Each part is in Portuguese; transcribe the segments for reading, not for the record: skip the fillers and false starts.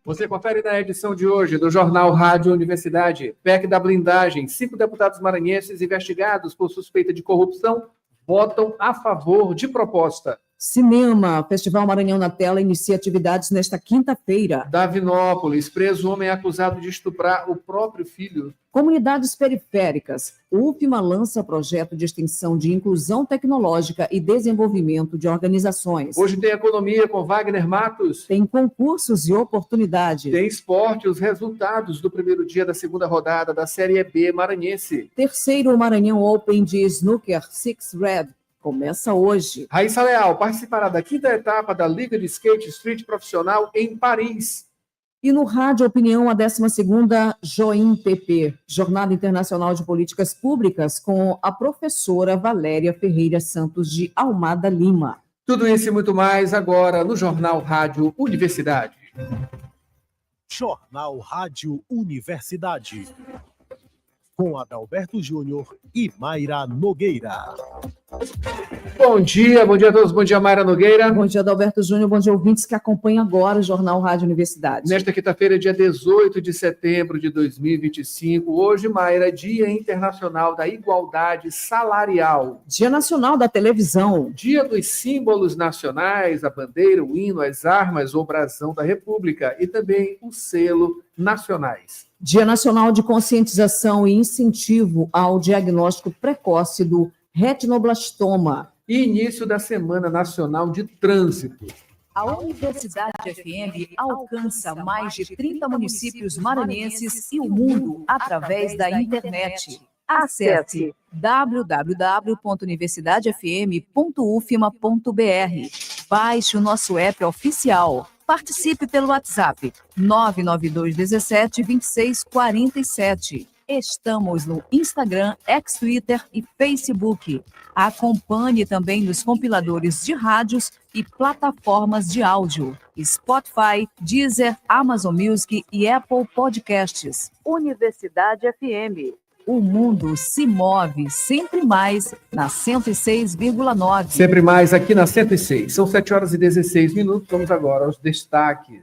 Você confere na edição de hoje do Jornal Rádio Universidade. PEC da blindagem. 5 deputados maranhenses investigados por suspeita de corrupção votam a favor de proposta. Cinema. Festival Maranhão na Tela inicia atividades nesta quinta-feira. Davinópolis. Preso homem acusado de estuprar o próprio filho. Comunidades periféricas. UFMA lança projeto de extensão de inclusão tecnológica e desenvolvimento de organizações. Hoje tem economia com Wagner Matos. Tem concursos e oportunidades. Tem esporte, os resultados do primeiro dia da segunda rodada da Série B maranhense. Terceiro Maranhão Open de Snooker Six Red começa hoje. Raíssa Leal participará da quinta etapa da Liga de Skate Street Profissional em Paris. E no Rádio Opinião, a 12ª JOIM-PP, Jornada Internacional de Políticas Públicas, com a professora Valéria Ferreira Santos de Almada Lima. Tudo isso e muito mais agora no Jornal Rádio Universidade. Jornal Rádio Universidade. Com Adalberto Júnior e Mayra Nogueira. Bom dia a todos. Bom dia, Mayra Nogueira. Bom dia, Adalberto Júnior. Bom dia, ouvintes que acompanham agora o Jornal Rádio Universidade. Nesta quinta-feira, dia 18 de setembro de 2025, hoje, Mayra, Dia Internacional da Igualdade Salarial. Dia Nacional da Televisão. Dia dos símbolos nacionais, a bandeira, o hino, as armas ou brasão da República e também o selo nacionais. Dia Nacional de Conscientização e Incentivo ao Diagnóstico Precoce do Retinoblastoma. E início da Semana Nacional de Trânsito. A Universidade FM alcança mais de 30 municípios maranhenses e o mundo através da internet. Acesse www.universidadefm.ufma.br. Baixe o nosso app oficial. Participe pelo WhatsApp 992172647. Estamos no Instagram, Twitter e Facebook. Acompanhe também nos compiladores de rádios e plataformas de áudio. Spotify, Deezer, Amazon Music e Apple Podcasts. Universidade FM. O mundo se move sempre mais na 106,9. Sempre mais aqui na 106. São 7 horas e 16 minutos. Vamos agora aos destaques.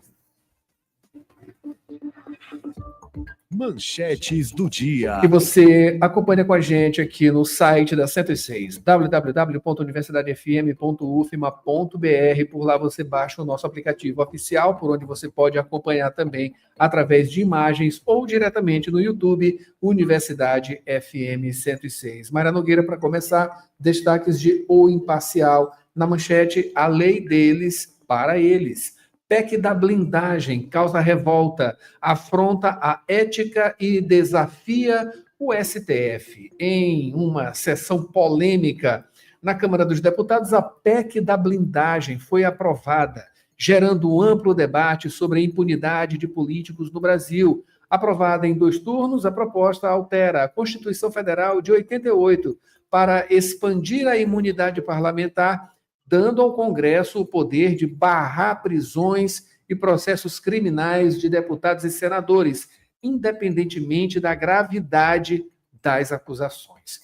Manchetes do dia. Que você acompanha com a gente aqui no site da 106, www.universidadefm.ufma.br. Por lá você baixa o nosso aplicativo oficial, por onde você pode acompanhar também através de imagens ou diretamente no YouTube, Universidade FM 106. Mayra Nogueira, para começar, destaques de O Imparcial. Na manchete, a lei deles para eles. PEC da blindagem causa revolta, afronta a ética e desafia o STF. Em uma sessão polêmica na Câmara dos Deputados, a PEC da blindagem foi aprovada, gerando um amplo debate sobre a impunidade de políticos no Brasil. Aprovada em 2 turnos, a proposta altera a Constituição Federal de 88 para expandir a imunidade parlamentar, dando ao Congresso o poder de barrar prisões e processos criminais de deputados e senadores, independentemente da gravidade das acusações.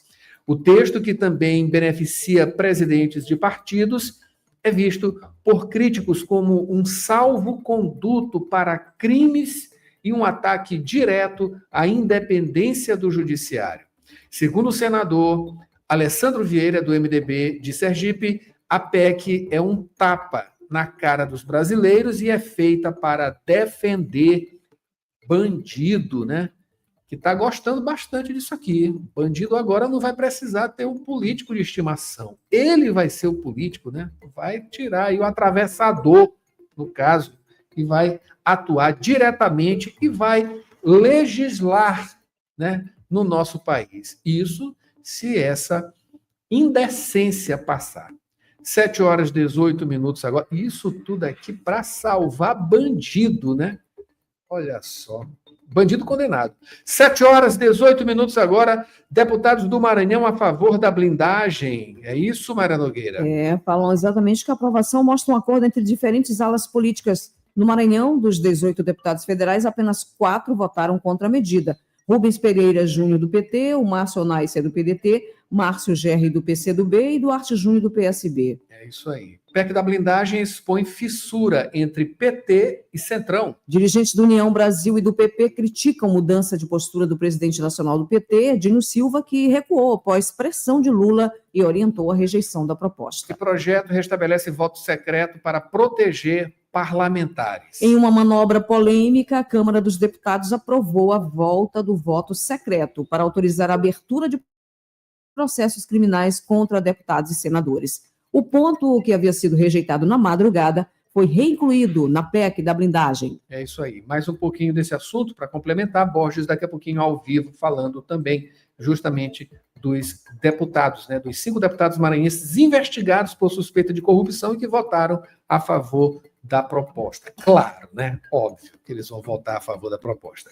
O texto, que também beneficia presidentes de partidos, é visto por críticos como um salvo-conduto para crimes e um ataque direto à independência do judiciário. Segundo o senador Alessandro Vieira, do MDB de Sergipe, a PEC é um tapa na cara dos brasileiros e é feita para defender bandido, né? Que está gostando bastante disso aqui. Bandido agora não vai precisar ter um político de estimação. Ele vai ser o político, né? Vai tirar aí o atravessador, no caso, e vai atuar diretamente e vai legislar, né, no nosso país. Isso se essa indecência passar. 7 horas e 18 minutos agora. Isso tudo aqui para salvar bandido, né? Olha só. Bandido condenado. 7 horas e 18 minutos agora. Deputados do Maranhão a favor da blindagem. É isso, Mayra Nogueira? Falam exatamente que a aprovação mostra um acordo entre diferentes alas políticas. No Maranhão, dos 18 deputados federais, apenas 4 votaram contra a medida. Rubens Pereira Júnior do PT, o Márcio Onais é do PDT, Márcio Gerri do PCdoB e Duarte Júnior do PSB. É isso aí. PEC da blindagem expõe fissura entre PT e Centrão. Dirigentes do União Brasil e do PP criticam mudança de postura do presidente nacional do PT, Dinho Silva, que recuou após pressão de Lula e orientou a rejeição da proposta. O projeto restabelece voto secreto para proteger parlamentares. Em uma manobra polêmica, a Câmara dos Deputados aprovou a volta do voto secreto para autorizar a abertura de processos criminais contra deputados e senadores. O ponto que havia sido rejeitado na madrugada foi reincluído na PEC da blindagem. É isso aí. Mais um pouquinho desse assunto para complementar. Borges daqui a pouquinho ao vivo falando também justamente dos deputados, né, dos 5 deputados maranhenses investigados por suspeita de corrupção e que votaram a favor da proposta. Claro, né? Óbvio que eles vão votar a favor da proposta.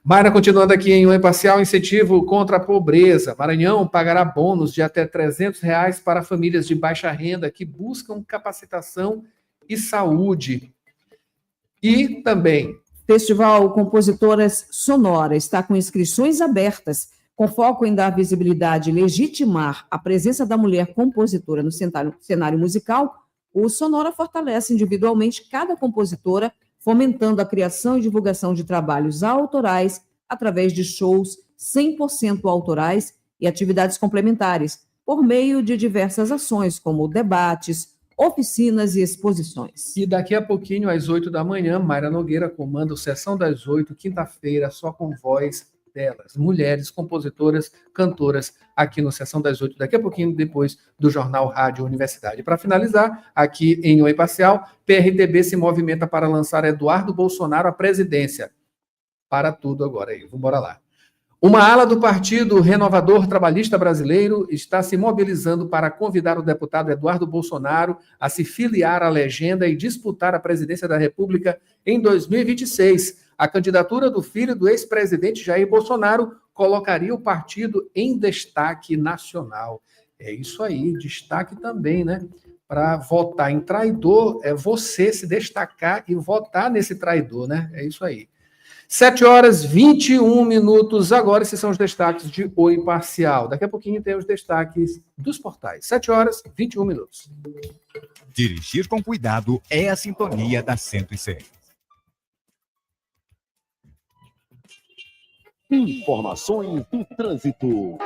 Mayra, continuando aqui em um imparcial, incentivo contra a pobreza. Maranhão pagará bônus de até R$300 para famílias de baixa renda que buscam capacitação e saúde. E também... Festival Compositoras Sonora está com inscrições abertas, com foco em dar visibilidade e legitimar a presença da mulher compositora no cenário musical. O Sonora fortalece individualmente cada compositora, fomentando a criação e divulgação de trabalhos autorais através de shows 100% autorais e atividades complementares, por meio de diversas ações, como debates, oficinas e exposições. E daqui a pouquinho, às 8 da manhã, Mayra Nogueira comanda o Sessão das 8, quinta-feira, só com voz delas, mulheres, compositoras, cantoras, aqui no Sessão das 8, daqui a pouquinho, depois do Jornal Rádio Universidade. Para finalizar, aqui em um imparcial, PRTB se movimenta para lançar Eduardo Bolsonaro à presidência. Para tudo agora aí, vamos embora lá. Uma ala do Partido Renovador Trabalhista Brasileiro está se mobilizando para convidar o deputado Eduardo Bolsonaro a se filiar à legenda e disputar a presidência da República em 2026. A candidatura do filho do ex-presidente Jair Bolsonaro colocaria o partido em destaque nacional. É isso aí, destaque também, né? Para votar em traidor, é você se destacar e votar nesse traidor, né? É isso aí. 7h21 agora, esses são os destaques de O Imparcial. Daqui a pouquinho tem os destaques dos portais. 7h21. Dirigir com cuidado é a sintonia da 106. Informações do trânsito.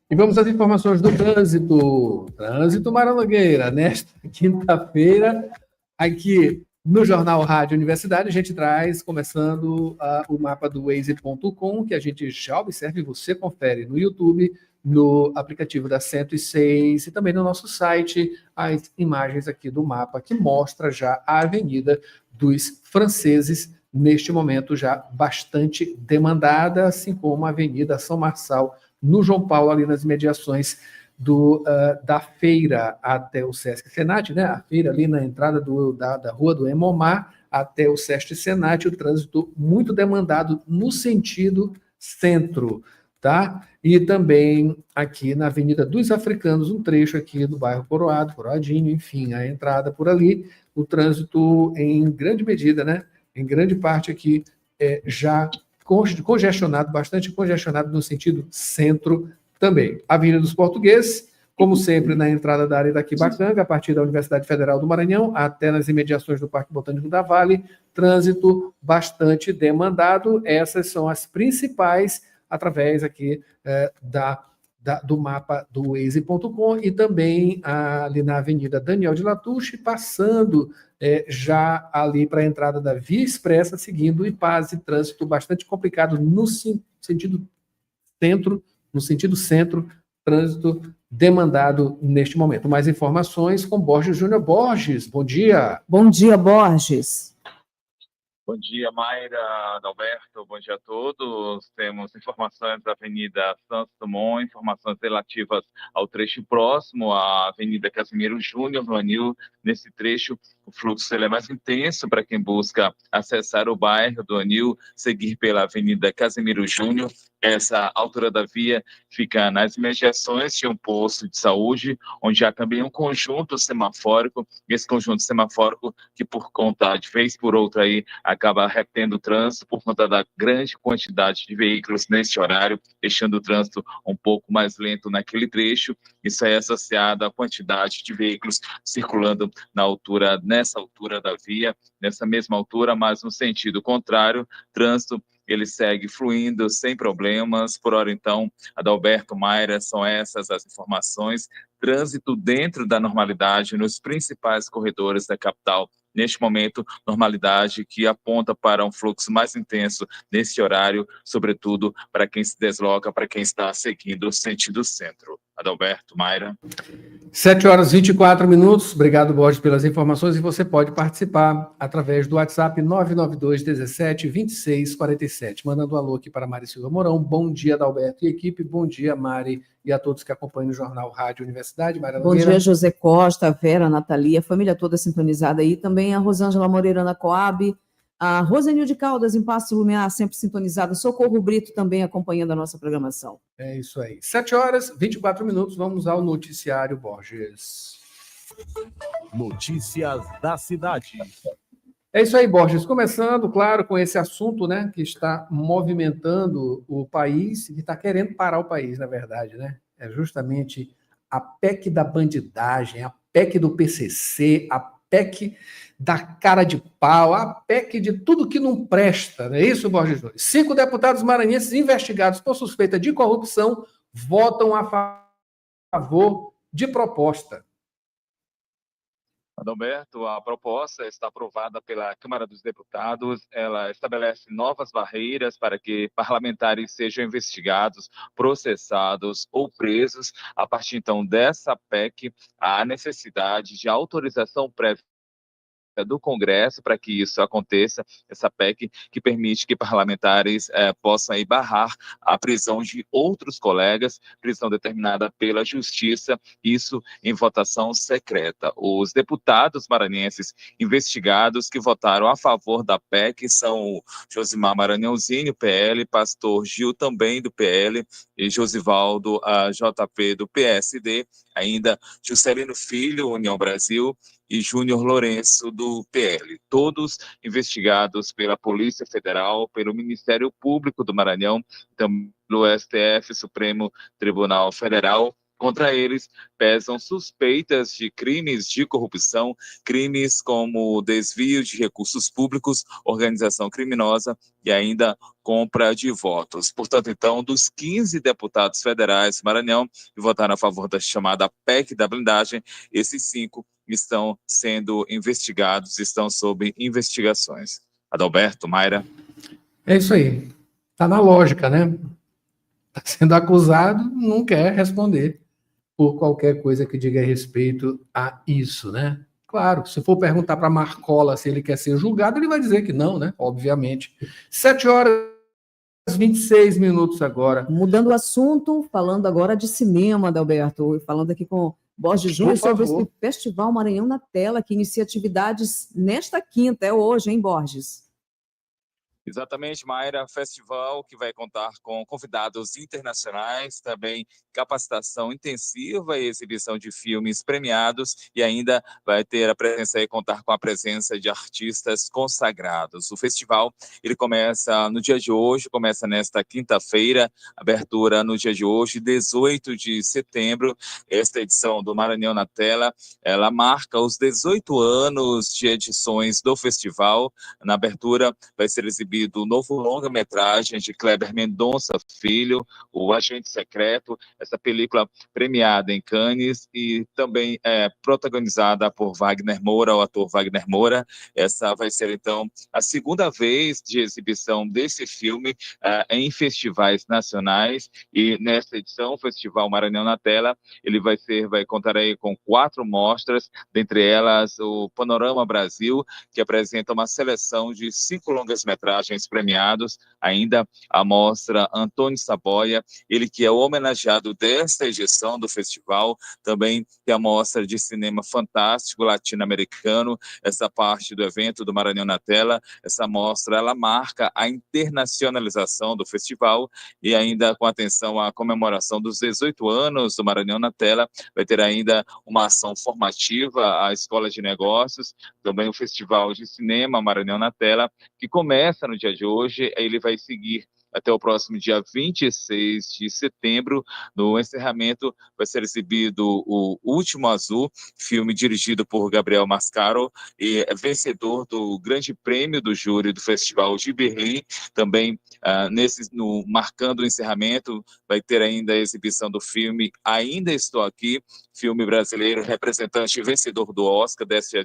E vamos às informações do trânsito. Trânsito Mayra Nogueira, nesta quinta-feira, aqui no Jornal Rádio Universidade, a gente traz, começando o mapa do Waze.com, que a gente já observa e você confere no YouTube, no aplicativo da 106 e também no nosso site, as imagens aqui do mapa que mostra já a Avenida dos Franceses, neste momento já bastante demandada, assim como a Avenida São Marçal, no João Paulo, ali nas imediações da feira até o Sesc Senat, né? A feira ali na entrada da Rua do Hemomar até o Sesc Senat, o trânsito muito demandado no sentido centro, tá? E também aqui na Avenida dos Africanos, um trecho aqui do bairro Coroadinho, enfim, a entrada por ali, o trânsito em grande medida, né? Em grande parte aqui já congestionado, bastante congestionado no sentido centro também. Avenida dos Portugueses, como sempre, na entrada da área da Quibacanga, a partir da Universidade Federal do Maranhão, até nas imediações do Parque Botânico da Vale, trânsito bastante demandado. Essas são as principais, através aqui do mapa do Waze.com e também ali na Avenida Daniel de Latouche, passando já ali para a entrada da Via Expressa, seguindo o Ipase, trânsito bastante complicado no sentido centro, trânsito demandado neste momento. Mais informações com Borges Júnior. Borges, bom dia. Bom dia, Borges. Bom dia, Mayra, Adalberto, bom dia a todos. Temos informações da Avenida Santos Dumont, informações relativas ao trecho próximo à Avenida Casimiro Júnior, no Anil. Nesse trecho, o fluxo é mais intenso para quem busca acessar o bairro do Anil, seguir pela Avenida Casimiro Júnior. Essa altura da via fica nas imediações de um posto de saúde, onde há também um conjunto semafórico. Esse conjunto semafórico que, por conta de vez por outra, aí, acaba retendo o trânsito por conta da grande quantidade de veículos nesse horário, deixando o trânsito um pouco mais lento naquele trecho. Isso é associado à quantidade de veículos circulando nessa altura da via, nessa mesma altura, mas no sentido contrário, trânsito ele segue fluindo sem problemas. Por hora, então, Adalberto, Mayra, são essas as informações. Trânsito dentro da normalidade nos principais corredores da capital. Neste momento, normalidade que aponta para um fluxo mais intenso nesse horário, sobretudo para quem se desloca, para quem está seguindo o sentido centro. Adalberto, Mayra. 7h24. Obrigado, Borges, pelas informações. E você pode participar através do WhatsApp 992 17 26 47. Mandando um alô aqui para Mari Silva Mourão. Bom dia, Adalberto e equipe. Bom dia, Mari, e a todos que acompanham o Jornal Rádio Universidade. Bom dia, José Costa, Vera, Natalia, a família toda sintonizada aí. Também a Rosângela Moreira na Coab, a Rosenilde Caldas, em Passo Lumiar, sempre sintonizada. Socorro Brito também acompanhando a nossa programação. É isso aí. 7h24. Vamos ao noticiário Borges. Notícias da cidade. É isso aí, Borges. Começando, claro, com esse assunto, né, que está movimentando o país, que está querendo parar o país, na verdade, né? É justamente a PEC da bandidagem, a PEC do PCC, a PEC da cara de pau, a PEC de tudo que não presta, não é isso, Borges Nunes? 5 deputados maranhenses investigados por suspeita de corrupção votam a favor de proposta. Adalberto, a proposta está aprovada pela Câmara dos Deputados. Ela estabelece novas barreiras para que parlamentares sejam investigados, processados ou presos. A partir, então, dessa PEC, há necessidade de autorização prévia do Congresso para que isso aconteça, essa PEC que permite que parlamentares possam aí barrar a prisão de outros colegas, prisão determinada pela Justiça, isso em votação secreta. Os deputados maranhenses investigados que votaram a favor da PEC são Josimar Maranhãozinho, PL, Pastor Gil, também do PL, e Josivaldo JP, do PSD, ainda Juscelino Filho, União Brasil, e Júnior Lourenço, do PL. Todos investigados pela Polícia Federal, pelo Ministério Público do Maranhão, também pelo STF, Supremo Tribunal Federal. Contra eles pesam suspeitas de crimes de corrupção, crimes como desvio de recursos públicos, organização criminosa e ainda compra de votos. Portanto, então, dos 15 deputados federais do Maranhão que votaram a favor da chamada PEC da blindagem, esses 5 estão sendo investigados, estão sob investigações. Adalberto, Mayra. É isso aí. Está na lógica, né? Está sendo acusado, não quer responder por qualquer coisa que diga respeito a isso, né? Claro, se for perguntar para Marcola se ele quer ser julgado, ele vai dizer que não, né? Obviamente. 7h26 agora. Mudando o assunto, falando agora de cinema, Adalberto, falando aqui com Borges Júnior sobre esse Festival Maranhão na Tela, que inicia atividades nesta quinta, é hoje, hein, Borges? Exatamente, Mayra, festival que vai contar com convidados internacionais, também capacitação intensiva e exibição de filmes premiados, e ainda vai ter a presença e contar com a presença de artistas consagrados. O festival, ele começa no dia de hoje, começa nesta quinta-feira, abertura no dia de hoje, 18 de setembro. Esta edição do Maranhão na Tela, ela marca os 18 anos de edições do festival. Na abertura vai ser exibido o novo longa-metragem de Kleber Mendonça Filho, O Agente Secreto, essa película premiada em Cannes e também protagonizada por Wagner Moura, o ator Wagner Moura. Essa vai ser, então, a segunda vez de exibição desse filme em festivais nacionais, e nesta edição, o Festival Maranhão na Tela, ele vai contar aí com 4 mostras, dentre elas o Panorama Brasil, que apresenta uma seleção de 5 longas-metragens personagens premiados, ainda a mostra Antônio Saboia, ele que é o homenageado desta edição do festival, também tem a mostra de cinema fantástico latino-americano, essa parte do evento do Maranhão na Tela. Essa mostra ela marca a internacionalização do festival e ainda com atenção à comemoração dos 18 anos do Maranhão na Tela, vai ter ainda uma ação formativa à Escola de Negócios, também o Festival de Cinema Maranhão na Tela, que começa no dia de hoje, ele vai seguir até o próximo dia 26 de setembro. No encerramento vai ser exibido O Último Azul, filme dirigido por Gabriel Mascaro, e vencedor do Grande Prêmio do Júri do Festival de Berlim. Também, marcando o encerramento, vai ter ainda a exibição do filme Ainda Estou Aqui, filme brasileiro representante vencedor do Oscar, dessa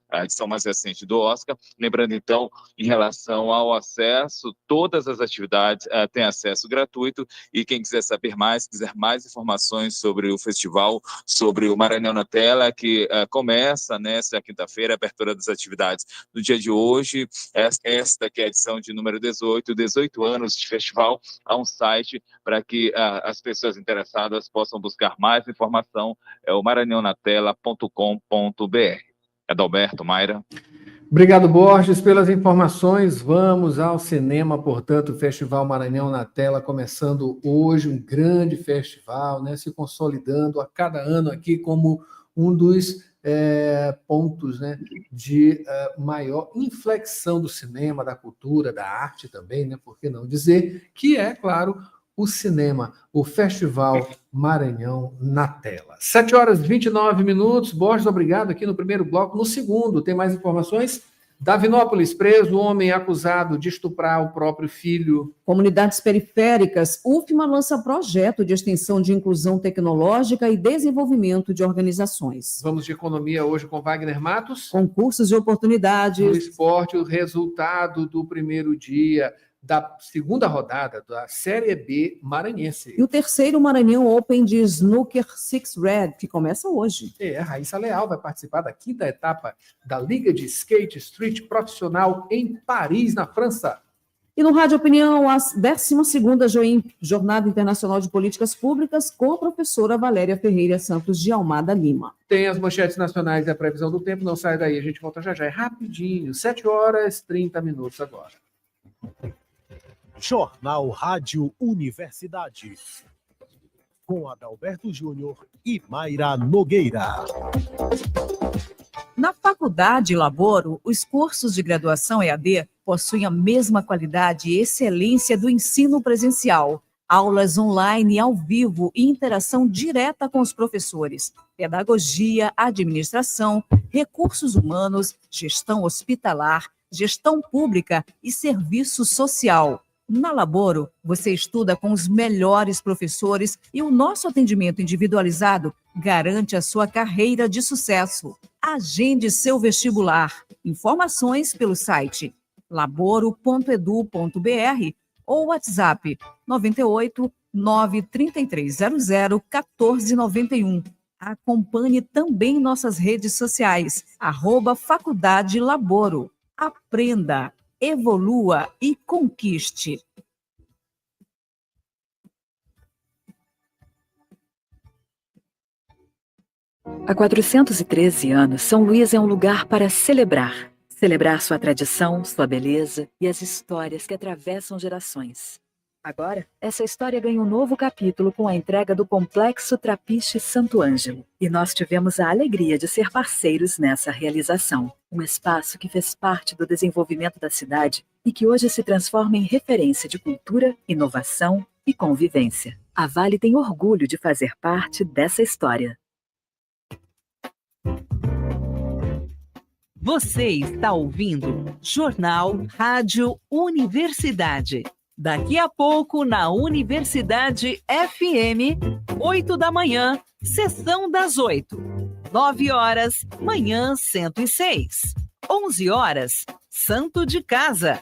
a edição mais recente do Oscar. Lembrando, então, em relação ao acesso, todas as atividades têm acesso gratuito, e quem quiser saber mais, quiser mais informações sobre o festival, sobre o Maranhão na Tela, que começa nesta quinta-feira, a abertura das atividades no dia de hoje, esta que é a edição de número 18 anos de festival, há um site para que as pessoas interessadas possam buscar mais informação, é o maranhãonatela.com.br. Adalberto, Mayra. Obrigado, Borges, pelas informações. Vamos ao cinema, portanto, o Festival Maranhão na Tela, começando hoje, um grande festival, né, se consolidando a cada ano aqui como um dos pontos, né, de maior inflexão do cinema, da cultura, da arte também, né, por que não dizer, que é, claro, o cinema, o Festival Maranhão na Tela. 7h29. Borges, obrigado aqui no primeiro bloco. No segundo, tem mais informações? Davinópolis, preso homem acusado de estuprar o próprio filho. Comunidades periféricas, UFMA lança projeto de extensão de inclusão tecnológica e desenvolvimento de organizações. Vamos de economia hoje com Wagner Matos. Concursos de oportunidades. No esporte, o resultado do primeiro dia da segunda rodada da Série B maranhense. E o terceiro Maranhão Open de Snooker Six Red, que começa hoje. A Raíssa Leal vai participar da quinta etapa da Liga de Skate Street Profissional em Paris, na França. E no Rádio Opinião, a 12ª JOIM, Jornada Internacional de Políticas Públicas, com a professora Valéria Ferreira Santos de Almada Lima. Tem as manchetes nacionais e a previsão do tempo, não sai daí, a gente volta já já, é rapidinho, 7h30 agora. Jornal Rádio Universidade, com Adalberto Júnior e Mayra Nogueira. Na Faculdade Laboro, os cursos de graduação EAD possuem a mesma qualidade e excelência do ensino presencial. Aulas online ao vivo e interação direta com os professores. Pedagogia, administração, recursos humanos, gestão hospitalar, gestão pública e serviço social. Na Laboro, você estuda com os melhores professores e o nosso atendimento individualizado garante a sua carreira de sucesso. Agende seu vestibular. Informações pelo site laboro.edu.br ou WhatsApp 98 93300 1491. Acompanhe também nossas redes sociais, @Faculdade Laboro. Aprenda, evolua e conquiste. Há 413 anos, São Luís é um lugar para celebrar. Celebrar sua tradição, sua beleza e as histórias que atravessam gerações. Agora, essa história ganha um novo capítulo com a entrega do Complexo Trapiche Santo Ângelo. E nós tivemos a alegria de ser parceiros nessa realização. Um espaço que fez parte do desenvolvimento da cidade e que hoje se transforma em referência de cultura, inovação e convivência. A Vale tem orgulho de fazer parte dessa história. Você está ouvindo Jornal Rádio Universidade. Daqui a pouco, na Universidade FM, 8 da manhã, sessão das 8. 9 horas, manhã 106. 11 horas, Santo de Casa.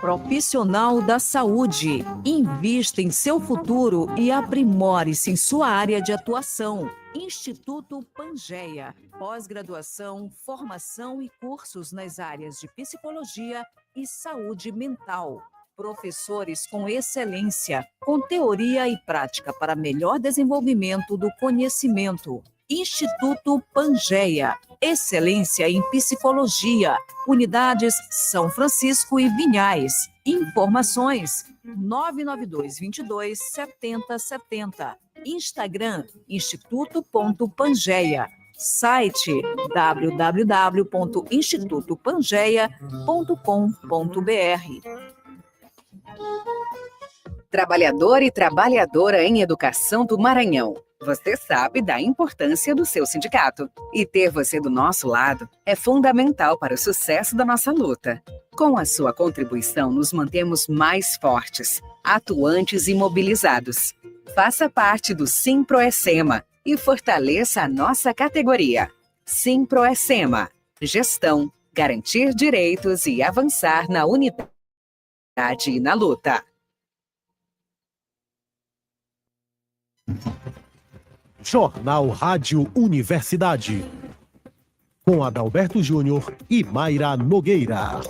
Profissional da saúde. Invista em seu futuro e aprimore-se em sua área de atuação. Instituto Pangeia. Pós-graduação, formação e cursos nas áreas de psicologia e saúde mental. Professores com excelência, com teoria e prática para melhor desenvolvimento do conhecimento. Instituto Pangeia. Excelência em psicologia. Unidades São Francisco e Vinhais. Informações 992227070. Instagram instituto.pangeia. Site www.institutopangeia.com.br. Trabalhador e trabalhadora em educação do Maranhão. Você sabe da importância do seu sindicato. E ter você do nosso lado é fundamental para o sucesso da nossa luta. Com a sua contribuição, nos mantemos mais fortes, atuantes e mobilizados. Faça parte do Simproecema e fortaleça a nossa categoria. Simproecema. Gestão, garantir direitos e avançar na unidade e na luta. Jornal Rádio Universidade. Com Adalberto Júnior e Mayra Nogueira.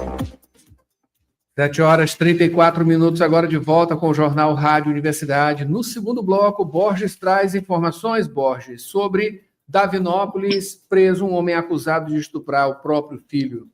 7h34, agora de volta com o Jornal Rádio Universidade. No segundo bloco, Borges traz informações, Borges, sobre Davinópolis, preso um homem acusado de estuprar o próprio filho.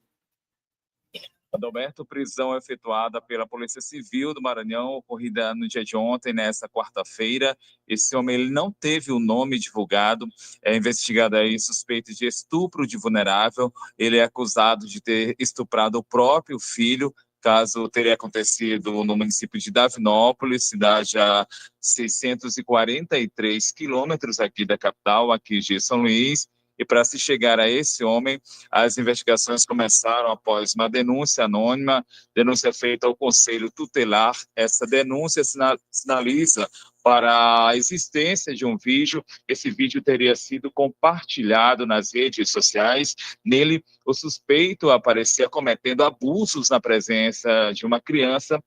Adalberto, prisão efetuada pela Polícia Civil do Maranhão, ocorrida no dia de ontem, nessa quarta-feira. Esse homem ele não teve o nome divulgado, é investigado aí suspeito de estupro de vulnerável. Ele é acusado de ter estuprado o próprio filho. Caso teria acontecido no município de Davinópolis, cidade a 643 quilômetros aqui da capital, aqui de São Luís. E para se chegar a esse homem, as investigações começaram após uma denúncia anônima, denúncia feita ao Conselho Tutelar. Essa denúncia sinaliza para a existência de um vídeo. Esse vídeo teria sido compartilhado nas redes sociais. Nele, o suspeito aparecia cometendo abusos na presença de uma criança.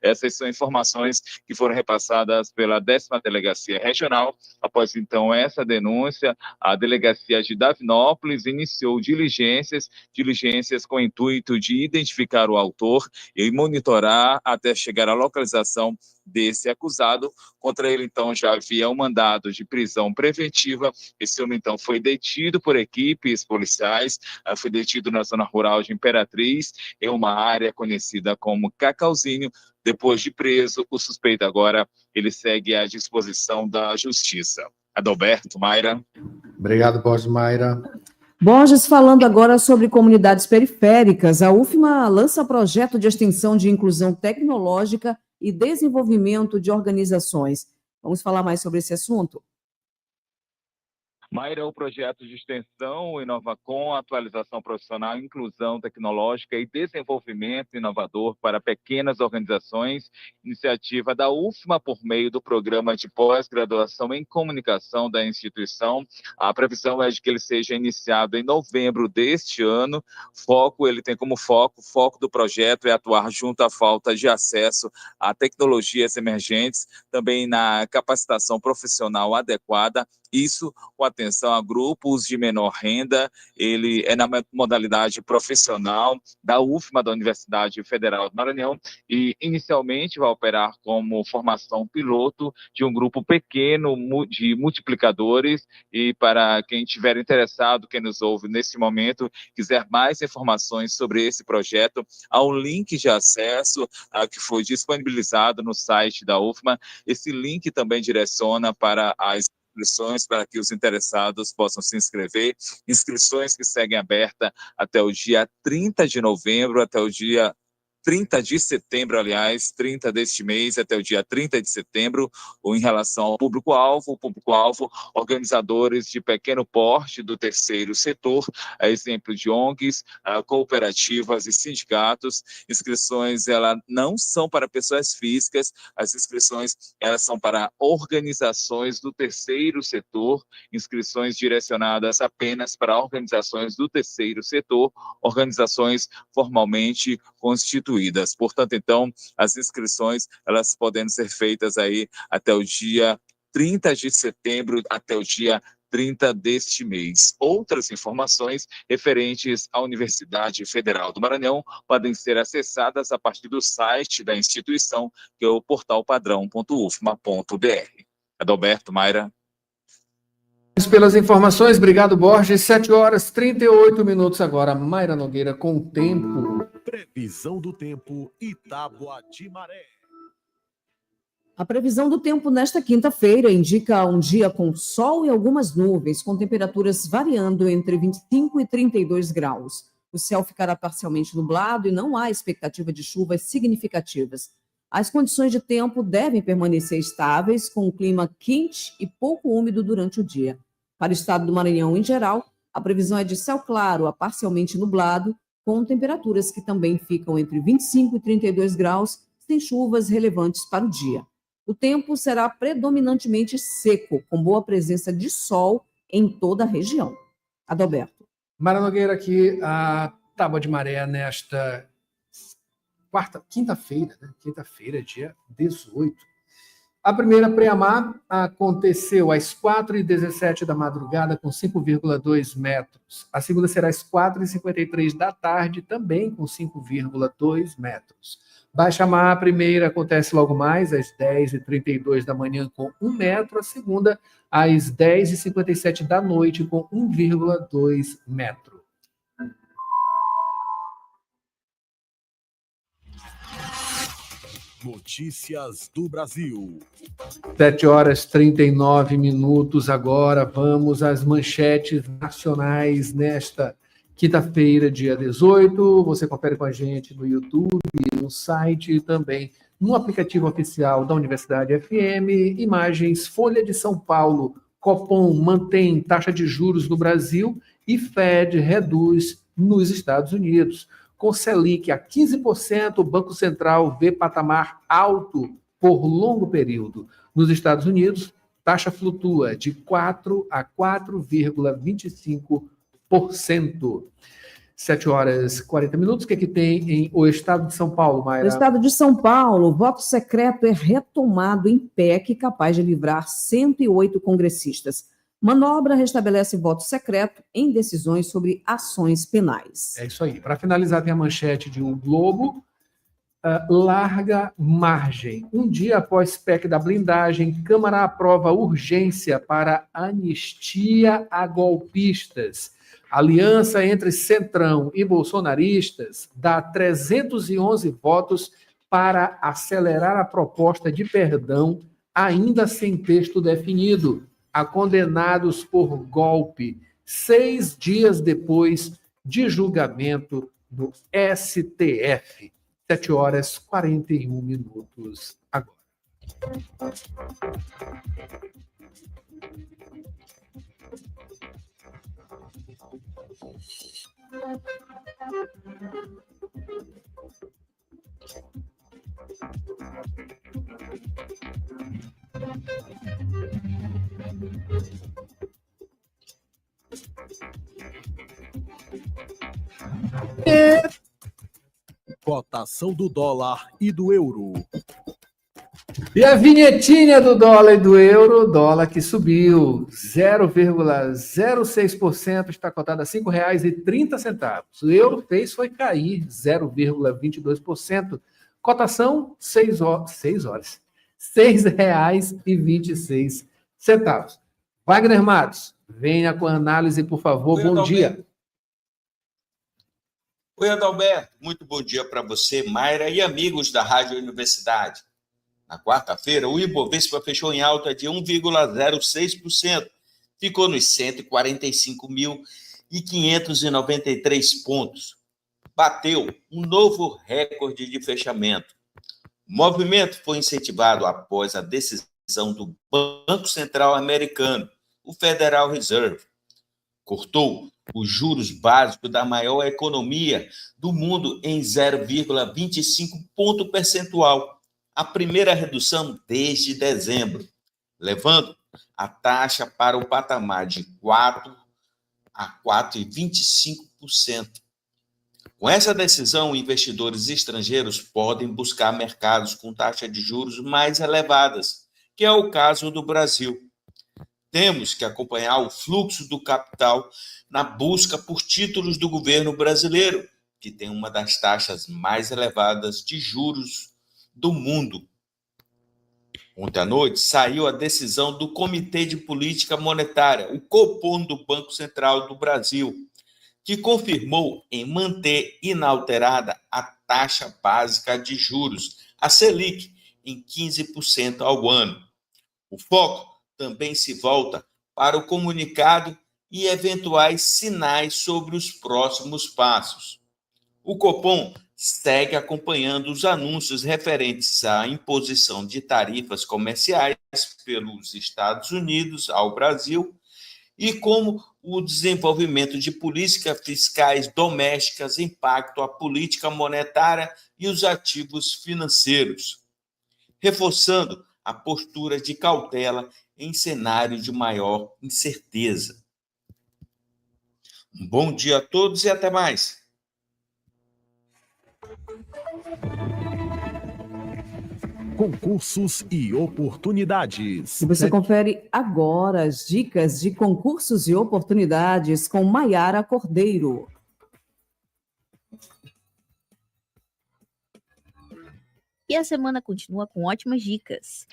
Essas são informações que foram repassadas pela 10ª Delegacia Regional. Após, então, essa denúncia, a Delegacia de Davinópolis iniciou diligências com o intuito de identificar o autor e monitorar até chegar à localização desse acusado. Contra ele, então, já havia um mandado de prisão preventiva. Esse homem, então, foi detido por equipes policiais, foi detido na zona rural de Imperatriz, em uma área conhecida como Cacauzinho. Depois de preso, o suspeito agora, ele segue à disposição da Justiça. Adalberto, Mayra. Obrigado, Borges, Mayra. Borges, falando agora sobre comunidades periféricas, a UFMA lança projeto de extensão de inclusão tecnológica e desenvolvimento de organizações. Vamos falar mais sobre esse assunto? Mayra, o projeto de extensão Inovacom, atualização profissional, inclusão tecnológica e desenvolvimento inovador para pequenas organizações, iniciativa da UFMA por meio do programa de pós-graduação em comunicação da instituição. A previsão é de que ele seja iniciado em novembro deste ano. Ele tem como foco do projeto é atuar junto à falta de acesso a tecnologias emergentes, também na capacitação profissional adequada. Isso com atenção a grupos de menor renda. Ele é na modalidade profissional da UFMA, da Universidade Federal do Maranhão, e inicialmente vai operar como formação piloto de um grupo pequeno de multiplicadores. E para quem estiver interessado, quem nos ouve nesse momento, quiser mais informações sobre esse projeto, há um link de acesso que foi disponibilizado no site da UFMA. Esse link também direciona para as inscrições para que os interessados possam se inscrever. Inscrições que seguem abertas até o dia 30 de novembro, até o dia 30 de setembro, aliás, 30 deste mês até o dia 30 de setembro, ou em relação ao público-alvo, organizadores de pequeno porte do terceiro setor, a exemplo de ONGs, cooperativas e sindicatos. Inscrições, elas não são para pessoas físicas, as inscrições, elas são para organizações do terceiro setor, inscrições direcionadas apenas para organizações do terceiro setor, organizações formalmente constituídas. Portanto, então, as inscrições elas podem ser feitas aí até o dia 30 de setembro, até o dia 30 deste mês. Outras informações referentes à Universidade Federal do Maranhão podem ser acessadas a partir do site da instituição, que é o portalpadrão.ufma.br. Adalberto, Mayra. Pelas informações, obrigado, Borges. 7h38 agora. Mayra Nogueira com o tempo. Previsão do tempo Itágua de Maré. A previsão do tempo nesta quinta-feira indica um dia com sol e algumas nuvens, com temperaturas variando entre 25 e 32 graus. O céu ficará parcialmente nublado e não há expectativa de chuvas significativas. As condições de tempo devem permanecer estáveis, com um clima quente e pouco úmido durante o dia. Para o estado do Maranhão em geral, a previsão é de céu claro a parcialmente nublado, com temperaturas que também ficam entre 25 e 32 graus, sem chuvas relevantes para o dia. O tempo será predominantemente seco, com boa presença de sol em toda a região. Adalberto. Mayra Nogueira aqui, a tábua de maré nesta quinta-feira, né? Quinta-feira, dia 18. A primeira pré-amar aconteceu às 4h17 da madrugada, com 5,2 metros. A segunda será às 4h53 da tarde, também com 5,2 metros. Baixa-mar, a primeira acontece logo mais, às 10h32 da manhã, com 1 metro. A segunda, às 10h57 da noite, com 1,2 metro. Notícias do Brasil. 7h39 agora. Vamos às manchetes nacionais nesta quinta-feira, dia 18. Você confere com a gente no YouTube, no site e também no aplicativo oficial da Universidade FM. Imagens: Folha de São Paulo. Copom mantém taxa de juros no Brasil e Fed reduz nos Estados Unidos. Com Selic a 15%, o Banco Central vê patamar alto por longo período. Nos Estados Unidos, taxa flutua de 4% a 4,25%. 7h40. O que é que tem em o Estado de São Paulo, Mayra? No Estado de São Paulo, o voto secreto é retomado em PEC, capaz de livrar 108 congressistas. Manobra restabelece voto secreto em decisões sobre ações penais. É isso aí. Para finalizar, tem a manchete de O Globo. Larga margem. Um dia após PEC da blindagem, Câmara aprova urgência para anistia a golpistas. Aliança entre Centrão e bolsonaristas dá 311 votos para acelerar a proposta de perdão, ainda sem texto definido, a condenados por golpe, 6 dias depois de julgamento do STF. 7h41 agora. Cotação do dólar e do euro. E a vinhetinha do dólar e do euro, dólar que subiu 0,06%, está cotado a R$ 5,30. O euro fez foi cair 0,22%. Cotação 6 horas. R$ 6,26. Wagner Matos, venha com a análise, por favor. Oi, bom Adalberto. Dia. Oi, Adalberto. Muito bom dia para você, Mayra, e amigos da Rádio Universidade. Na quarta-feira, o Ibovespa fechou em alta de 1,06%. Ficou nos 145.593 pontos. Bateu um novo recorde de fechamento. O movimento foi incentivado após a decisão do Banco Central americano, o Federal Reserve. Cortou os juros básicos da maior economia do mundo em 0,25 ponto percentual, a primeira redução desde dezembro, levando a taxa para o patamar de 4% a 4,25%. Com essa decisão, investidores estrangeiros podem buscar mercados com taxa de juros mais elevadas, que é o caso do Brasil. Temos que acompanhar o fluxo do capital na busca por títulos do governo brasileiro, que tem uma das taxas mais elevadas de juros do mundo. Ontem à noite saiu a decisão do Comitê de Política Monetária, o Copom do Banco Central do Brasil, que confirmou em manter inalterada a taxa básica de juros, a Selic, em 15% ao ano. O foco também se volta para o comunicado e eventuais sinais sobre os próximos passos. O Copom segue acompanhando os anúncios referentes à imposição de tarifas comerciais pelos Estados Unidos ao Brasil e como o desenvolvimento de políticas fiscais domésticas impacta a política monetária e os ativos financeiros, reforçando a postura de cautela em cenário de maior incerteza. Um bom dia a todos e até mais. Concursos e oportunidades. E você confere agora as dicas de concursos e oportunidades com Maiara Cordeiro. E a semana continua com ótimas dicas.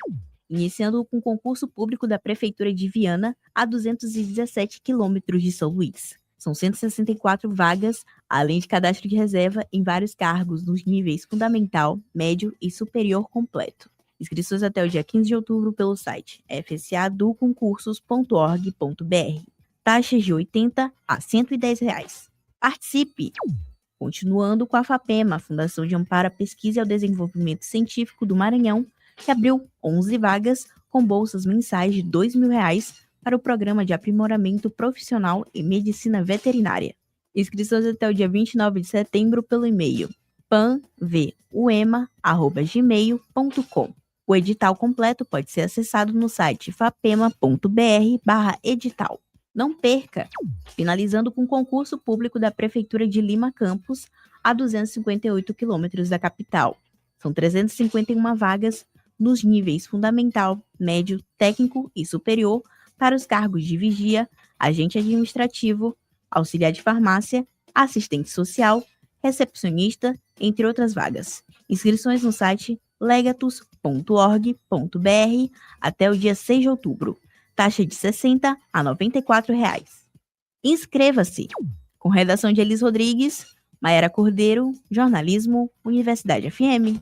Iniciando com o concurso público da Prefeitura de Viana, a 217 quilômetros de São Luís. São 164 vagas, além de cadastro de reserva em vários cargos nos níveis fundamental, médio e superior completo. Inscrições até o dia 15 de outubro pelo site fsadoconcursos.org.br. Taxas de R$ 80 a R$ 110. Participe! Continuando com a FAPEMA, Fundação de Amparo à Pesquisa e ao Desenvolvimento Científico do Maranhão, que abriu 11 vagas com bolsas mensais de R$ 2.000 para o Programa de Aprimoramento Profissional em Medicina Veterinária. Inscrições até o dia 29 de setembro pelo e-mail panvuema@gmail.com. O edital completo pode ser acessado no site fapema.br/edital. Não perca! Finalizando com o concurso público da Prefeitura de Lima Campos, a 258 quilômetros da capital. São 351 vagas nos níveis fundamental, médio, técnico e superior para os cargos de vigia, agente administrativo, auxiliar de farmácia, assistente social, recepcionista, entre outras vagas. Inscrições no site legatus.org.br até o dia 6 de outubro. Taxa de R$ 60 a R$ 94. Inscreva-se! Com redação de Elis Rodrigues, Maiara Cordeiro, Jornalismo, Universidade FM.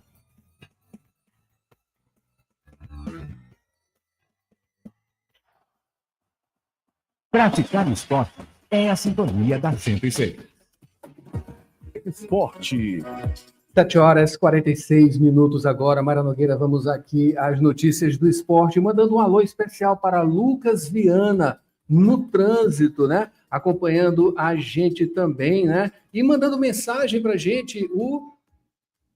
Praticar esporte é a sintonia da 106. Esporte. 7h46 agora. Mara Nogueira, vamos aqui às notícias do esporte, mandando um alô especial para Lucas Viana, no trânsito, né? Acompanhando a gente também, né? E mandando mensagem para a gente, o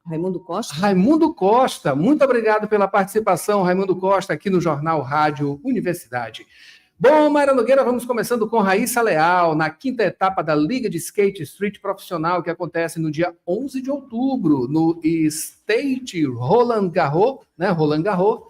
Raimundo Costa. Raimundo Costa, muito obrigado pela participação, Raimundo Costa, aqui no Jornal Rádio Universidade. Bom, Mayra Nogueira, vamos começando com Raíssa Leal, na 5ª etapa da Liga de Skate Street Profissional, que acontece no dia 11 de outubro, no Stage Roland Garros, né? Roland Garros,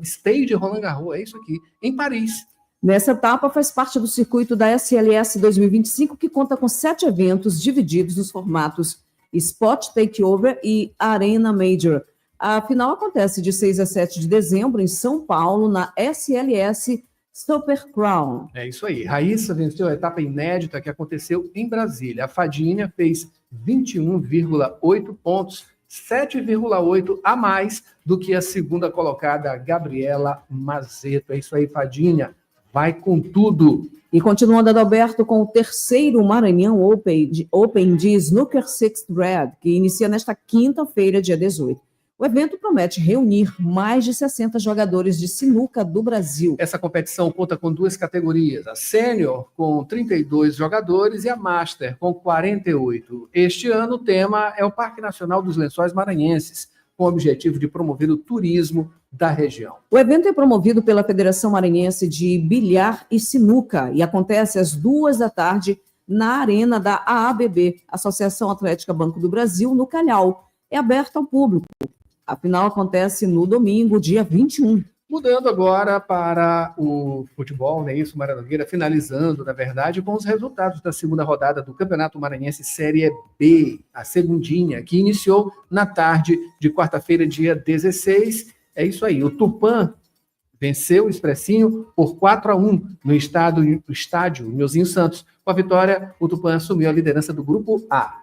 Stage Roland Garros, é isso aqui, em Paris. Nessa etapa faz parte do circuito da SLS 2025, que conta com 7 eventos divididos nos formatos Spot Takeover e Arena Major. A final acontece de 6 a 7 de dezembro em São Paulo, na SLS Super Crown. É isso aí. Raíssa venceu a etapa inédita que aconteceu em Brasília. A Fadinha fez 21,8 pontos, 7,8 a mais do que a segunda colocada, Gabriela Mazeto. É isso aí, Fadinha. Vai com tudo. E continuando, Adalberto, com o terceiro Maranhão Open de Snooker Sixth Red, que inicia nesta quinta-feira, dia 18. O evento promete reunir mais de 60 jogadores de sinuca do Brasil. Essa competição conta com 2 categorias, a Sênior com 32 jogadores e a Master com 48. Este ano o tema é o Parque Nacional dos Lençóis Maranhenses, com o objetivo de promover o turismo da região. O evento é promovido pela Federação Maranhense de Bilhar e Sinuca e acontece às 14h na arena da AABB, Associação Atlética Banco do Brasil, no Calhau. É aberto ao público. A final acontece no domingo, dia 21. Mudando agora para o futebol, né? Isso, Mara Nogueira, finalizando, na verdade, com os resultados da segunda rodada do Campeonato Maranhense Série B, a segundinha, que iniciou na tarde de quarta-feira, dia 16. É isso aí, o Tupã venceu o Expressinho por 4-1 no estádio Nilzinho Santos. Com a vitória, o Tupã assumiu a liderança do Grupo A.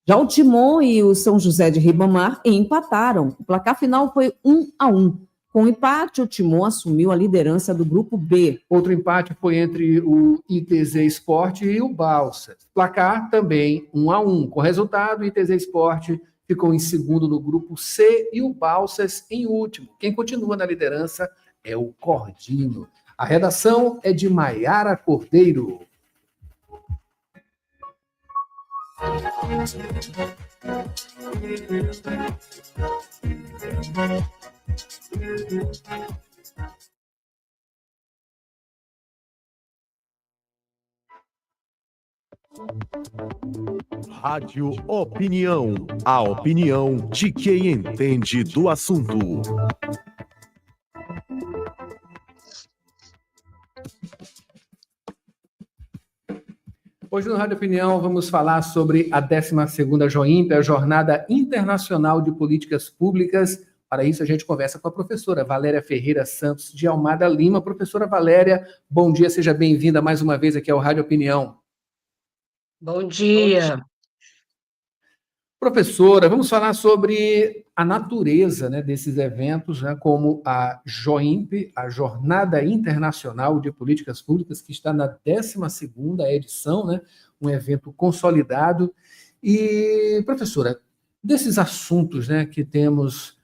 Já o Timon e o São José de Ribamar empataram. O placar final foi 1-1. Com o empate, o Timon assumiu a liderança do Grupo B. Outro empate foi entre o ITZ Esporte e o Balsas. Placar também 1-1. Com o resultado, o ITZ Esporte ficou em segundo no Grupo C e o Balsas em último. Quem continua na liderança é o Cordinho. A redação é de Maiara Cordeiro. Rádio Opinião, a opinião de quem entende do assunto. Hoje no Rádio Opinião vamos falar sobre a 12ª JOIMP, a Jornada Internacional de Políticas Públicas. Para isso a gente conversa com a professora Valéria Ferreira Santos de Almada Lima. Professora Valéria, bom dia, seja bem-vinda mais uma vez aqui ao Rádio Opinião. Bom dia. Professora, vamos falar sobre a natureza, né, desses eventos, né, como a JOIMP, a Jornada Internacional de Políticas Públicas, que está na 12ª edição, né, um evento consolidado. E, professora, desses assuntos, né, que temos,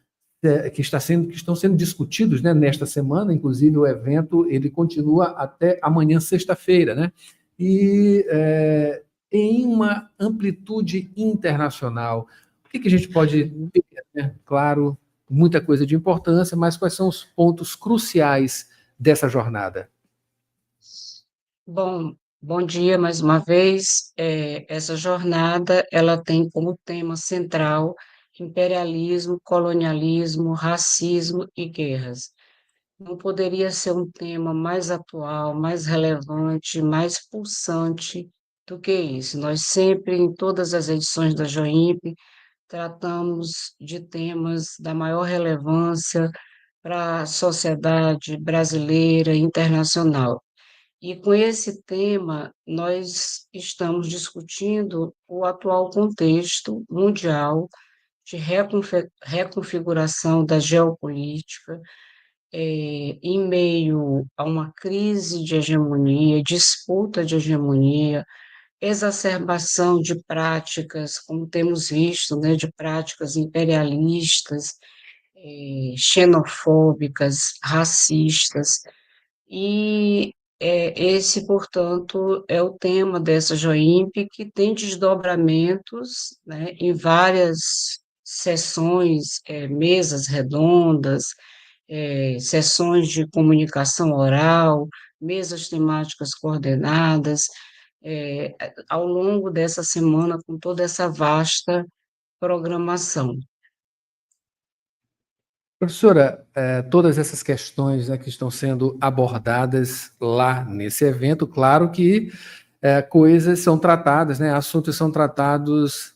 que estão sendo discutidos, né, nesta semana, inclusive o evento ele continua até amanhã, sexta-feira, né? E em uma amplitude internacional. O que a gente pode ter, né? Claro, muita coisa de importância, mas quais são os pontos cruciais dessa jornada? Bom dia mais uma vez. Essa jornada ela tem como tema central imperialismo, colonialismo, racismo e guerras. Não poderia ser um tema mais atual, mais relevante, mais pulsante do que isso. Nós sempre, em todas as edições da JOIMP, tratamos de temas da maior relevância para a sociedade brasileira e internacional. E com esse tema, nós estamos discutindo o atual contexto mundial de reconfiguração da geopolítica, em meio a uma crise de hegemonia, disputa de hegemonia, exacerbação de práticas, como temos visto, né, de práticas imperialistas, xenofóbicas, racistas, e esse, portanto, é o tema dessa JOIMP, que tem desdobramentos, né, em várias sessões, mesas redondas, sessões de comunicação oral, mesas temáticas coordenadas, ao longo dessa semana, com toda essa vasta programação. Professora, todas essas questões, né, que estão sendo abordadas lá nesse evento, claro que coisas são tratadas, né, assuntos são tratados,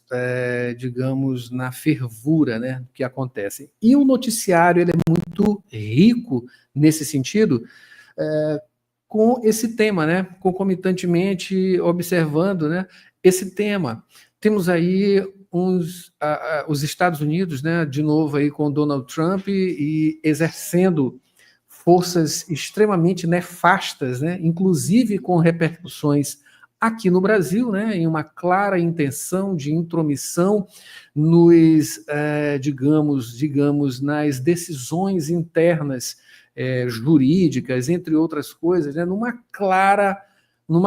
digamos, na fervura, né, que acontece. E o noticiário ele é muito rico nesse sentido, com esse tema, né, concomitantemente observando, né, esse tema. Temos aí os Estados Unidos, né, de novo aí com Donald Trump e exercendo forças extremamente nefastas, né, inclusive com repercussões aqui no Brasil, né, em uma clara intenção de intromissão nos, digamos, nas decisões internas jurídicas, entre outras coisas, né, numa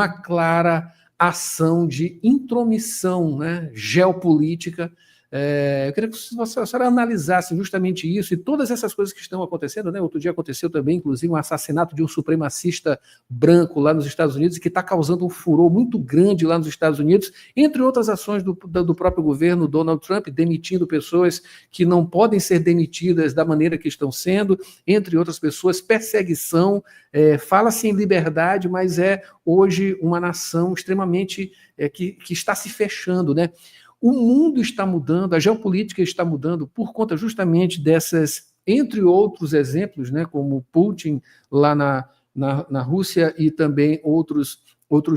clara ação de intromissão, né, geopolítica Eu queria que a senhora analisasse justamente isso e todas essas coisas que estão acontecendo, né? Outro dia aconteceu também, inclusive, um assassinato de um supremacista branco lá nos Estados Unidos, e que está causando um furor muito grande lá nos Estados Unidos, entre outras ações do próprio governo Donald Trump, demitindo pessoas que não podem ser demitidas da maneira que estão sendo, entre outras pessoas, perseguição, fala-se em liberdade, mas é hoje uma nação extremamente que está se fechando, né? O mundo está mudando, a geopolítica está mudando por conta justamente dessas, entre outros exemplos, né, como Putin lá na Rússia e também outros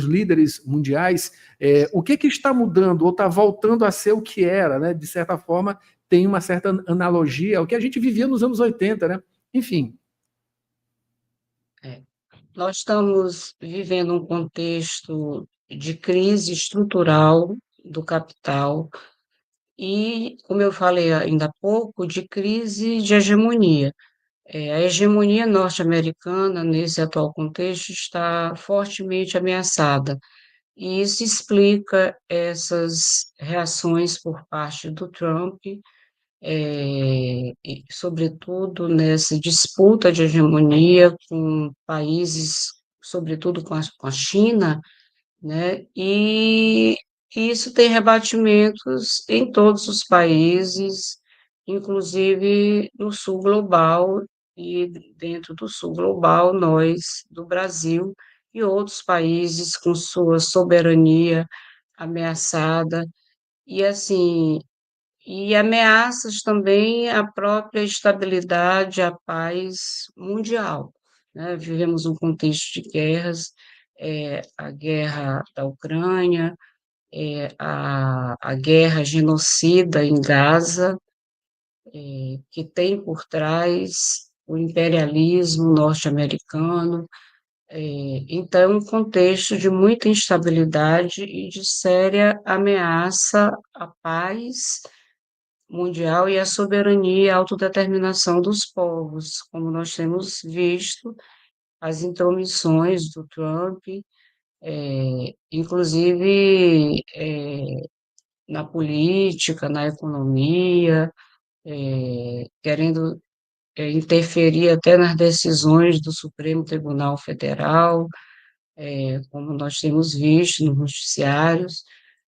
líderes mundiais. O que está mudando ou está voltando a ser o que era, né? De certa forma, tem uma certa analogia ao que a gente vivia nos anos 80, né? Enfim. Nós estamos vivendo um contexto de crise estrutural do capital e, como eu falei ainda há pouco, de crise de hegemonia. A hegemonia norte-americana, nesse atual contexto, está fortemente ameaçada, e isso explica essas reações por parte do Trump, e, sobretudo, nessa disputa de hegemonia com países, sobretudo com a China, né? E isso tem rebatimentos em todos os países, inclusive no sul global, e dentro do sul global, nós, do Brasil, e outros países com sua soberania ameaçada, e assim, e ameaças também à própria estabilidade, à paz mundial, né? Vivemos um contexto de guerras, a guerra da Ucrânia, a guerra genocida em Gaza, que tem por trás o imperialismo norte-americano. Então, é um contexto de muita instabilidade e de séria ameaça à paz mundial e à soberania e autodeterminação dos povos, como nós temos visto as intromissões do Trump, inclusive na política, na economia, querendo interferir até nas decisões do Supremo Tribunal Federal, como nós temos visto nos noticiários.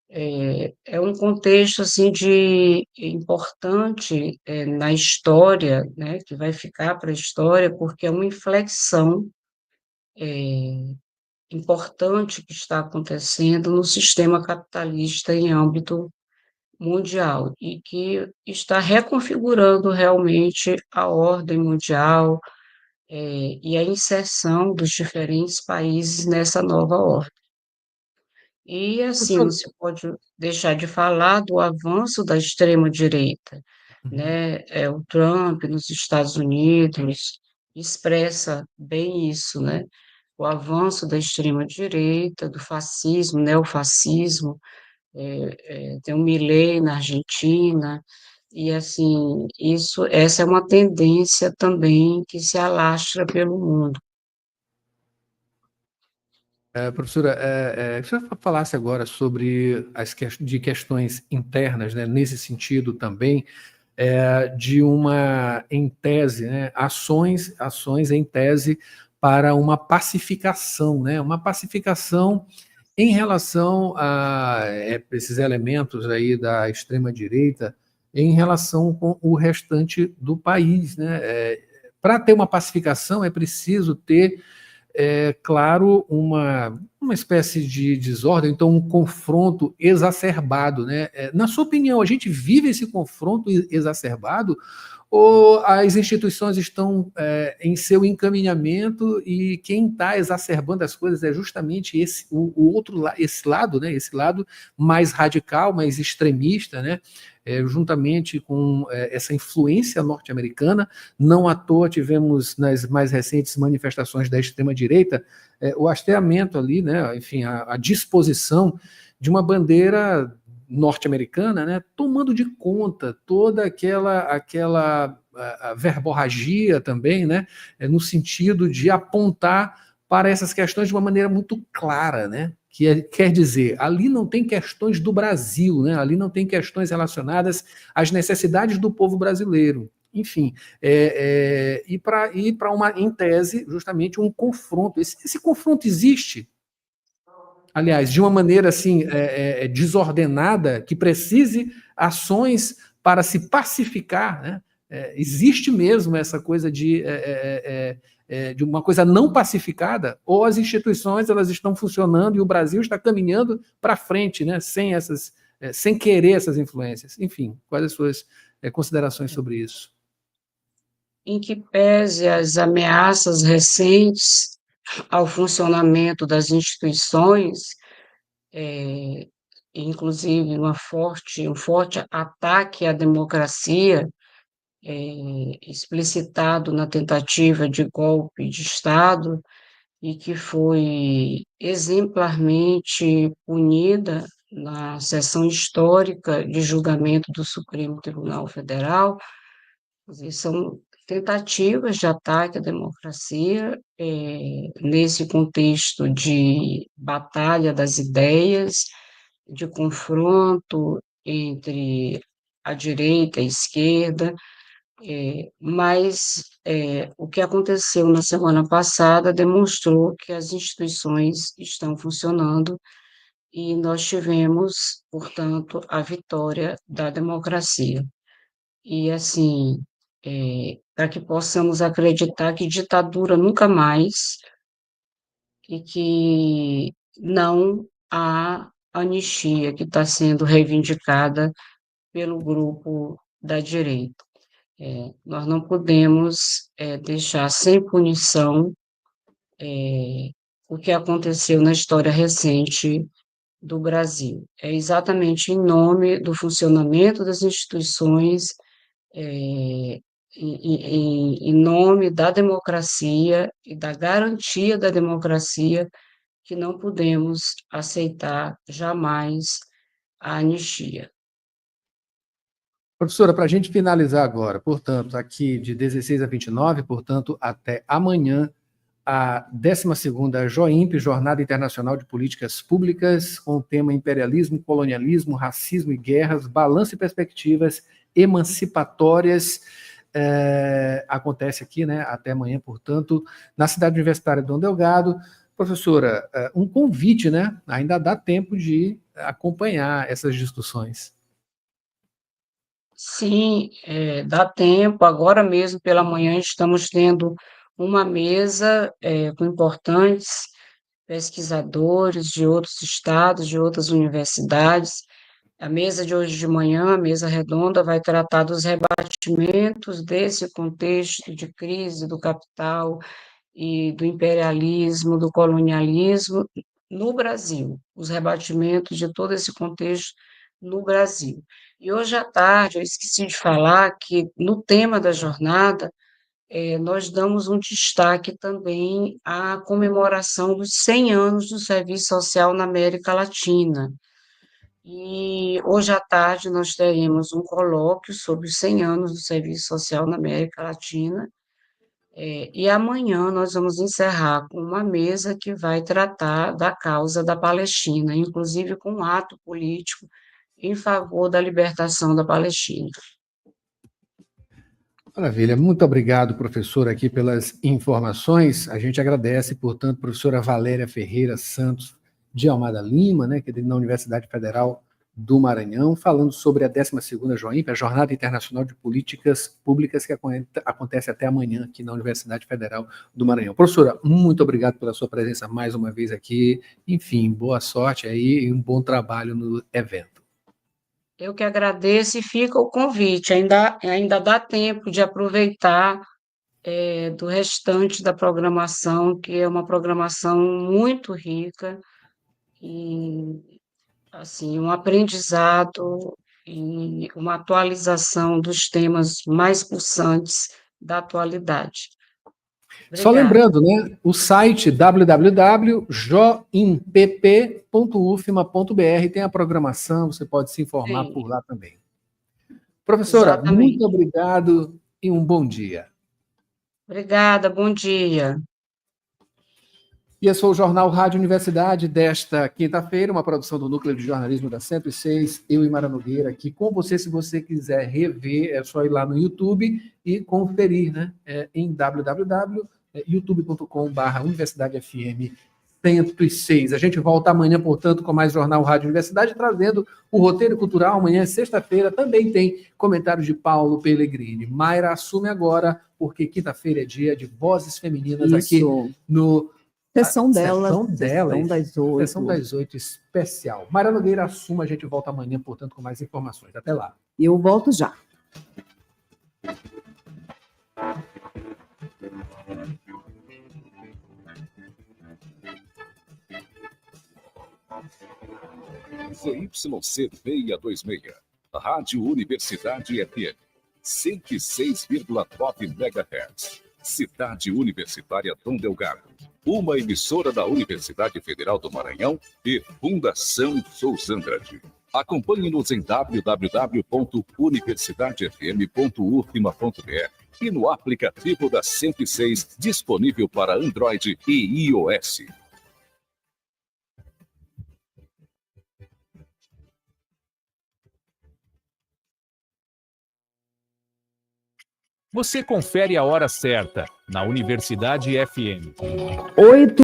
É um contexto assim de importante na história, né, que vai ficar para a história, porque é uma inflexão importante que está acontecendo no sistema capitalista em âmbito mundial e que está reconfigurando realmente a ordem mundial, e a inserção dos diferentes países nessa nova ordem. E, assim, não se pode deixar de falar do avanço da extrema-direita, né? O Trump, nos Estados Unidos, expressa bem isso, né? O avanço da extrema-direita, do fascismo, neofascismo, tem o Milei na Argentina, e, assim, essa é uma tendência também que se alastra pelo mundo. Professora, se você falasse agora sobre de questões internas, né, nesse sentido também, de uma, em tese, né, ações em tese para uma pacificação, né, uma pacificação em relação a esses elementos aí da extrema-direita, em relação com o restante do país, né? Para ter uma pacificação é preciso ter claro, uma espécie de desordem, então um confronto exacerbado, né? Na sua opinião, a gente vive esse confronto exacerbado ou as instituições estão em seu encaminhamento e quem está exacerbando as coisas é justamente esse lado, né? Esse lado mais radical, mais extremista, né? Juntamente com essa influência norte-americana. Não à toa tivemos nas mais recentes manifestações da extrema-direita o hasteamento ali, né, enfim, a disposição de uma bandeira norte-americana, né, tomando de conta toda aquela verborragia também, né, no sentido de apontar para essas questões de uma maneira muito clara, né, quer dizer, ali não tem questões do Brasil, né? Ali não tem questões relacionadas às necessidades do povo brasileiro. Enfim, e para uma, em tese, justamente um confronto. Esse confronto existe, aliás, de uma maneira assim desordenada, que precise ações para se pacificar, né? Existe mesmo essa coisa de uma coisa não pacificada, ou as instituições elas estão funcionando e o Brasil está caminhando para frente, né? Sem querer essas influências. Enfim, quais as suas considerações sobre isso? Em que pese as ameaças recentes ao funcionamento das instituições, inclusive um forte ataque à democracia, explicitado na tentativa de golpe de Estado e que foi exemplarmente punida na sessão histórica de julgamento do Supremo Tribunal Federal. São tentativas de ataque à democracia, nesse contexto de batalha das ideias, de confronto entre a direita e a esquerda, mas o que aconteceu na semana passada demonstrou que as instituições estão funcionando e nós tivemos, portanto, a vitória da democracia. E, assim, para que possamos acreditar que ditadura nunca mais e que não há anistia que está sendo reivindicada pelo grupo da direita. Nós não podemos deixar sem punição o que aconteceu na história recente do Brasil. É exatamente em nome do funcionamento das instituições, em nome da democracia e da garantia da democracia, que não podemos aceitar jamais a anistia. Professora, para a gente finalizar agora, portanto, aqui de 16 a 29, portanto, até amanhã, a 12ª JOIMP, Jornada Internacional de Políticas Públicas, com o tema Imperialismo, Colonialismo, Racismo e Guerras, Balanço e Perspectivas Emancipatórias, acontece aqui, né, até amanhã, portanto, na Cidade Universitária de Dom Delgado. Professora, um convite, né, ainda dá tempo de acompanhar essas discussões. Sim, dá tempo. Agora mesmo, pela manhã, estamos tendo uma mesa com importantes pesquisadores de outros estados, de outras universidades. A mesa de hoje de manhã, a mesa redonda, vai tratar dos rebatimentos desse contexto de crise do capital e do imperialismo, do colonialismo no Brasil, os rebatimentos de todo esse contexto no Brasil. E hoje à tarde, eu esqueci de falar que no tema da jornada, nós damos um destaque também à comemoração dos 100 anos do Serviço Social na América Latina. E hoje à tarde nós teremos um colóquio sobre os 100 anos do Serviço Social na América Latina, e amanhã nós vamos encerrar com uma mesa que vai tratar da causa da Palestina, inclusive com um ato político em favor da libertação da Palestina. Maravilha, muito obrigado, professor, aqui pelas informações. A gente agradece, portanto, professora Valéria Ferreira Santos de Almada Lima, né, que é da Universidade Federal do Maranhão, falando sobre a 12ª JOIMP, a Jornada Internacional de Políticas Públicas, que acontece até amanhã aqui na Universidade Federal do Maranhão. Professora, muito obrigado pela sua presença mais uma vez aqui. Enfim, boa sorte aí e um bom trabalho no evento. Eu que agradeço e fica o convite. Ainda dá tempo de aproveitar do restante da programação, que é uma programação muito rica e assim, um aprendizado e uma atualização dos temas mais pulsantes da atualidade. Só lembrando, né, o site www.joimpp.ufma.br tem a programação, você pode se informar por lá também. Professora, Exatamente. muito obrigado e um bom dia. Obrigada, bom dia. E esse foi o Jornal Rádio Universidade desta quinta-feira, uma produção do Núcleo de Jornalismo da 106, eu e Mara Nogueira aqui com você. Se você quiser rever, é só ir lá no YouTube e conferir, né? Em www.youtube.com/Universidade FM 106. A gente volta amanhã, portanto, com mais Jornal Rádio Universidade, trazendo o roteiro cultural. Amanhã, sexta-feira, também tem comentários de Paulo Pellegrini. Mayra assume agora, porque quinta-feira é dia de vozes femininas aqui no... Sessão delas. Sessão das 8. Sessão das 8 especial. Mayra Nogueira assume, a gente volta amanhã, portanto, com mais informações. Até lá. Eu volto já. ZYC 626, Rádio Universidade FM, 106,9 MHz. Cidade Universitária Dom Delgado, uma emissora da Universidade Federal do Maranhão e Fundação Souza Andrade. Acompanhe-nos em www.universidadefm.ufma.br e no aplicativo da 106, disponível para Android e iOS. Você confere a hora certa na Universidade FM. 8